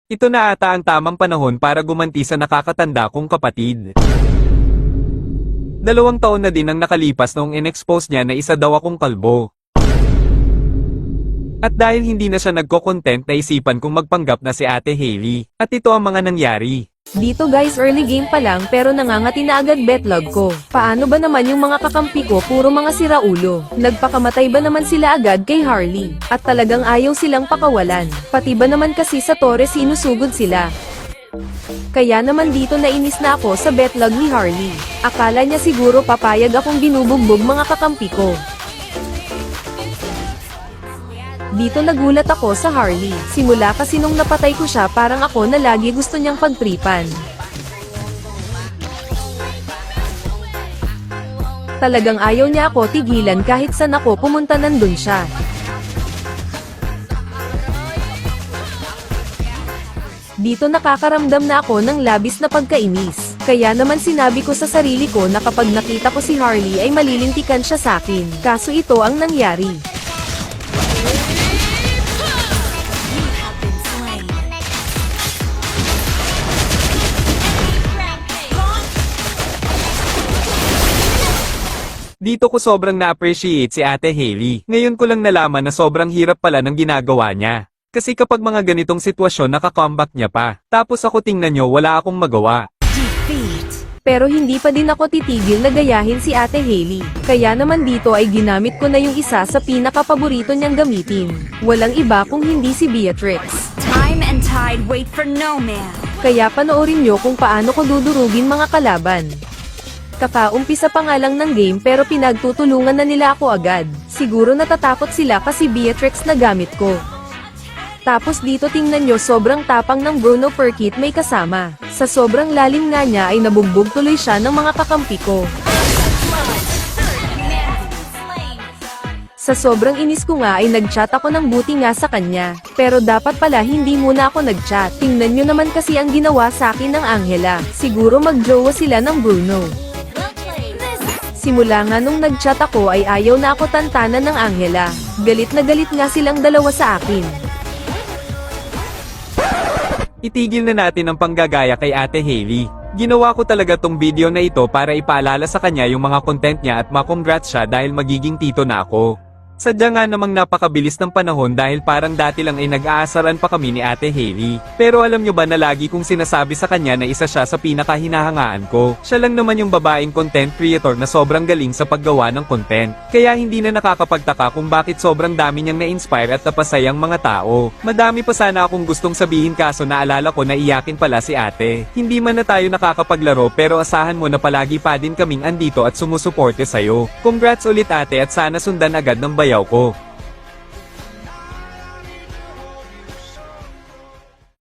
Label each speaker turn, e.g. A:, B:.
A: Ito na ata ang tamang panahon para gumanti sa nakakatanda kong kapatid. 2 taon na din ang nakalipas noong in-expose niya na isa daw akong kalbo. At dahil hindi na siya nagko-content, naisipan kong magpanggap na si Ate Hailey. At ito ang mga nangyari.
B: Dito guys, early game pa lang pero nangangati na agad betlog ko. Paano ba naman yung mga kakampi ko, puro mga siraulo? Nagpakamatay ba naman sila agad kay Harley? At talagang ayaw silang pakawalan. Pati ba naman kasi sa Torres sinusugod sila? Kaya naman dito nainis na ako sa betlog ni Harley. Akala niya siguro papayag akong binubugbog mga kakampi ko. Dito nagulat ako sa Harley. Simula kasi nung napatay ko siya, parang ako na lagi gusto niyang pagtripan. Talagang ayaw niya ako tigilan kahit saan ako pumunta, nandun siya. Dito nakakaramdam na ako ng labis na pagkainis. Kaya naman sinabi ko sa sarili ko na kapag nakita ko si Harley ay malilintikan siya sa akin. Kaso ito ang nangyari.
A: Dito ko sobrang na-appreciate si Ate Hailey. Ngayon ko lang nalaman na sobrang hirap pala ng ginagawa niya. Kasi kapag mga ganitong sitwasyon nakakomeback niya pa. Tapos ako, tingnan nyo, wala akong magawa.
B: Pero hindi pa din ako titigil na gayahin si Ate Hailey. Kaya naman dito ay ginamit ko na yung isa sa pinakapaborito niyang gamitin. Walang iba kung hindi si Beatrix.
C: Time and tide wait for no man.
B: Kaya panoorin nyo kung paano ko dudurugin mga kalaban. Kakaumpisa pa nga lang ng game pero pinagtutulungan na nila ako agad. Siguro natatakot sila kasi Beatrix na gamit ko. Tapos dito tingnan nyo, sobrang tapang ng Bruno Perkit may kasama. Sa sobrang lalim nga niya ay nabugbog tuloy siya ng mga kakampi ko. Sa sobrang inis ko nga ay nagchat ako ng buti nga sa kanya. Pero dapat pala hindi muna ako nagchat. Tingnan nyo naman kasi ang ginawa sa akin ng Angela. Siguro magjowa sila ng Bruno. Simula nga nung nagchat ako ay ayaw na ako tantanan ng Angela. Galit na galit nga silang dalawa sa akin.
A: Itigil na natin ang panggagaya kay Ate Hailey. Ginawa ko talaga tong video na ito para ipaalala sa kanya yung mga content niya at makongrats siya dahil magiging tito na ako. Sadya nga namang napakabilis ng panahon dahil parang dati lang ay nag-aasaran pa kami ni Ate Hailey. Pero alam nyo ba na lagi kong sinasabi sa kanya na isa siya sa pinakahinahangaan ko. Siya lang naman yung babaeng content creator na sobrang galing sa paggawa ng content. Kaya hindi na nakakapagtaka kung bakit sobrang dami niyang na-inspire at napasayang mga tao. Madami pa sana akong gustong sabihin kaso naalala ko na iyakin pala si ate. Hindi man na tayo nakakapaglaro pero asahan mo na palagi pa din kaming andito at sumusuporte sa'yo. Congrats ulit ate at sana sundan agad ng bayaw ko.